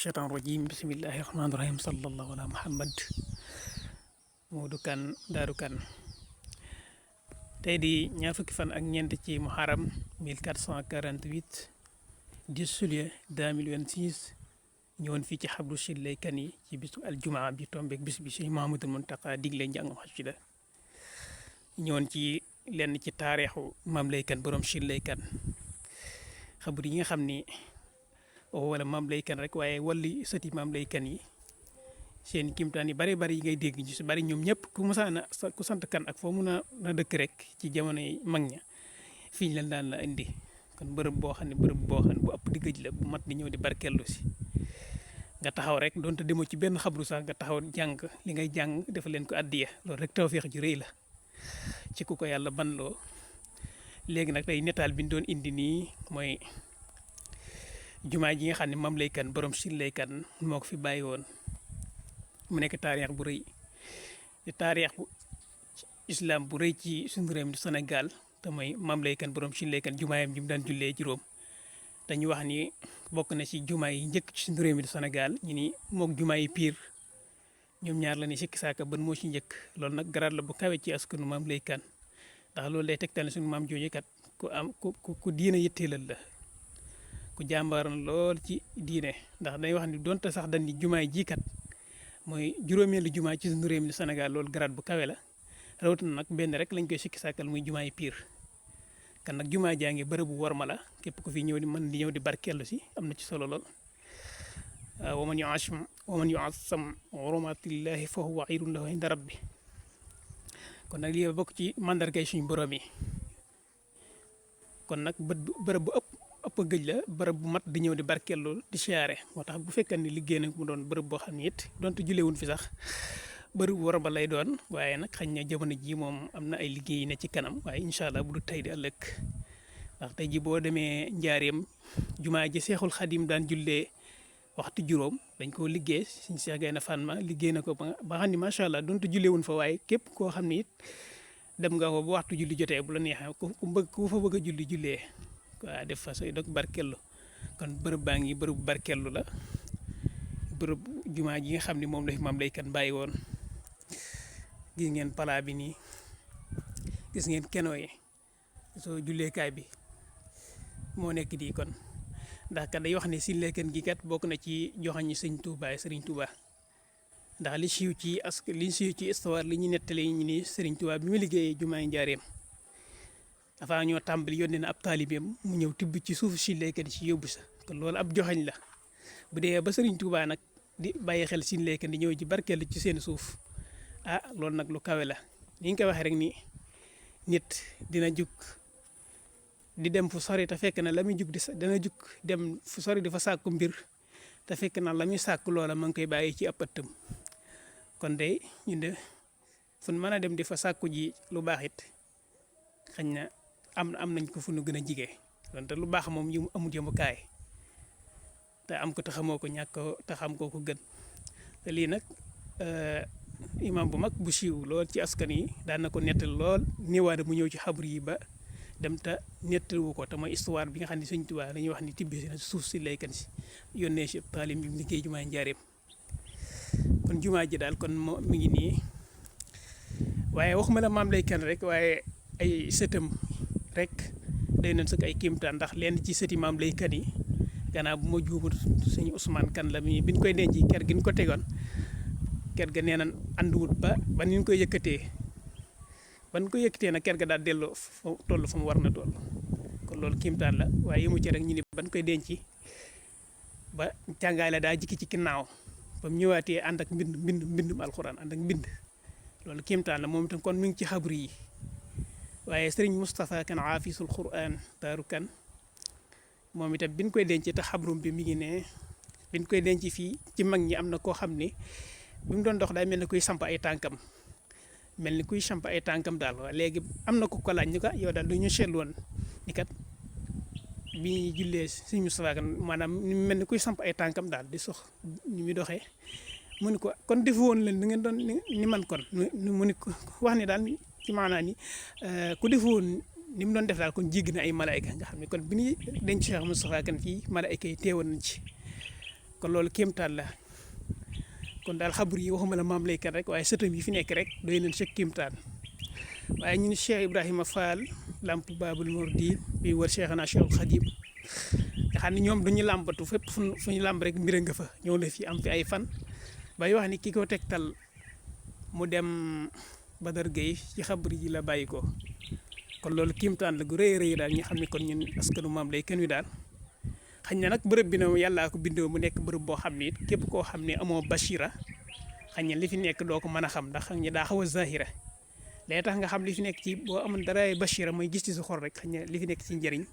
shaytaan rajim bismillahi rahmaani rahim sallallahu ala muhammad Modou Kane Darou Kane tey di ñaar fukki fan ak ñeent ci muharam 1448 10 juillet 2026 ñëwoon fii ci xabru Chine Kane yi ci bisu aljumaa bi tombeek bis bi Cheikh Mouhamadoul Mountakha digle njàngam xasida ñëwoon ci lenn ci taarixu Mame Lay Kane borom Chine Kane xabru yi nga xam ni wala Mame Lay Kane rek waaye walli sëti Mame Lay Kane yi seen kimtaan yi bari yi ngay dégg ñu si bari ñoom ñëpp ku musaana ku sant kan ak foo mun a dëkk rek ci jamono yi mag ña fii ñu leen daan la indi kon bërëb boo xam ne bu ëpp di gëj la bu mat di ñëw di barkellu si nga taxaw rek donte demoo ci benn xabru sax nga taxaw jàng li ngay jàng dafa leen ko addiya loolu rek tawfeex ju rëy la ci ku ko yàlla banloo léegi nag tey netaal bi ñu doon indi nii mooy jumaa ji nga xam ne Mame Lay Kane borom Chine Kane moo ko fi bàyyi woon mu nekk taarix bu rëy di taarix bu islam bu rëy ci suñu réew mi Sénégal te mooy Mame Lay Kane borom Chine Kane jumaayam ji mu daan jullee juróom dañu wax ni bokk na ci jumaa yi njëkk ci suñu réew mi Sénégal ñu ni mook jumaa yi Pire ñoom ñaar la ni sikki saaka ban moo ci njëkk loolu nag garaat la bu kawe ci askanu Mame Lay Kane ndax loolu day tegtal ne suñu maam jooju kat ku diina yitteelal la ku jàmbaaroon lool ci diine ndax day wax ni donte sax dañ ni jumaay jikat mooy juróomeelu jumaa ci suñu réew mi Sénégal loolu garaat bu kawe la rawatina nag benn rek lañ koy sikki sàkkal muy jumaay Pire kan nag jumaa jaa ngi bërëb bu worma la képp ku fi ñëw di mën di ñëw di barkellu si am na ci solo lool waman yuazzim hurumatillahi fa huwa xayrun lahu inda rabbi kon nag lii bokk ci mandargay suñu borom yi kon nag bërëb bu ëpp gëj la bërëb bu mat di ñëw di barkellu di siyaare moo tax bu fekkee ni liggéey nag mu doon bërëb boo xam ne it donte julewuñ fi sax bërëb bu war ba lay doon waaye nag xañ na jamono ji moom am na ay liggéey yi ne ci kanam waaye incha allah bu du tey di ëllëg ndax tey ji boo demee njaareem jumaa ji Seexul Xadim daan jullee waxtu juróom dañ koo liggéey suñ Seex Gaynde Fatma liggéey na ko ba xam ni macha allah donte julewuñ fa waaye képp koo xam ne it dem nga ko bu waxtu julli jotee bu la neexee ku fa bëgg a jullee waaw def fa sooy dog barkellu kon bërëb baa ngi bërëb barkellu la bërëb jumaa ji nga xam ne moom la fi Mame Lay Kane bàyyi woon gis ngeen palaa bi nii gis ngeen keno yi soo julleekaay bi moo nekk di kon ndax kat day wax ne Chine Kane gi kat bokk na ci joxañ ñi Sëriñ Tuubaa ndax li siiw ci histoire li ñu nettali ñu ni Sëriñ Tuubaa bi mu liggéeyee jumaay njaareem dafa ñoo tàmbali yónnee na ab taalibeem mu ñëw tibb ci suufu Chine Kane ci yóbbu sa kon loolu ab joxañ la bu dee ba Sëriñ Tuubaa nag di bàyyi xel Chine Kane di ñëw ci barkeelu ci seen suuf loolu nag lu kawe la ni ñu koy waxee rek ni nit dina jug di dem fu sori te fekk na la muy jug dana jug dem fu sori di fa sàkku mbir te fekk na la muy sàkku loola ma ngi koy bàyyi ci ab ëttam kon de ñu de fu mën a dem di fa sàkku ji lu baax it xañ na am nañ ko fu nu gën a jigee donte lu baax moom yu amul yëmukaay te am ko te xamoo ko ñàkk ko te xam koo ko gën te lii nag imam bu mag bu siiw lool ci askan yi daan na ko nettal lool néewaane mu ñëw ci xabru yi ba dem te nettalu ko te mooy histoire bi nga xam ne Sëñ Tuubaa dañuy wax ni tibbi si na suuf si Chine Kane si yónnee si taalim bi mu liggéey jumaay njaareem kon jumaa ji daal kon moo mi ngi nii waaye waxuma la Mame Lay Kane rek waaye ay sëtam rek day nañ sëkk ay kiimtaan ndax lenn ci sëti Mame Lay Kane yi gannaaw bu ma juumut Sëñ Ousmane Kane la mi biñ koy denc ker gi ñu ko tegoon ker ga nee nañ ànduwut ba ni ñu koy yëkkatee ban ko yëkkatee nag ker ga daal delloo fa toll fa mu war na toll kon loolu kiimtaan la waaye yëmu ci rek ñu ni ban koy denc ba càngaay la daa jikki ci ginnaaw ba mu ñëwaatee ànd ak mbindum alxuraan ànd ak mbind loolu kiimtaan la moom itam kon mi ngi ci xabru yi waaye sëriñ Moustapha Kane aafisul Qur'an Darou Kane moom itam biñ koy denc te xabrum bi mi ngi ne biñ koy denc fii ci mag ñi am na koo xam ne bi mu doon dox daay mel ni kuy samp ay tànkam daal waaye léegi am na ko laaj ñu ko yow daal du ñu seetlu woon ni kat bi ñuy jullee sëñ Moustapha Kane maanaam ni mel ni kuy samp ay tànkam daal di sox ñu muy doxee mu ni ko kon defu woon leen ni ngeen doon ni man kon mu ni ko wax ni daal ci maanaa ni ku defu woon ni mu doon def daal kon jéggi na ay malaayka nga xam ne kon bi ñuy denc Cheikh Moustapha Kane fii malaayka yi teewoon nañ ci kon loolu kéemtaan la kon daal xabru yi waxuma la maam laykat rek waaye sëtam yi fi nekk rek doy nañ sa kéemtaan waaye ñun Cheikh Ibrahima Fall lamp Babul Mourdi bi wër Cheikhana Cheikhul Khadim nga xam ne ñoom duñu làmbatu fépp fu ñu làmb rek mbir nga fa ñëw na fi am fi ay fan bay wax ni ki ko tegtal mu dem Badar Gueye ci xabru yi la bàyyi ko kon loolu kéemtaan la gu rëy a rëy daal ñu xam ne kon ñun askanu maam lay kenn wi daal xañ na nag bërëb bi na yàllaa ko bindoo mu nekk bërëb boo xam ne it képp koo xam ne amoo bachira xañ na li fi nekk doo ko mën a xam ndax xañ na daa xaw a zahira day tax nga xam li fi nekk ci boo amoon dara bachira mooy gis ci sa xol rek xañ na li fi nekk ci njëriñ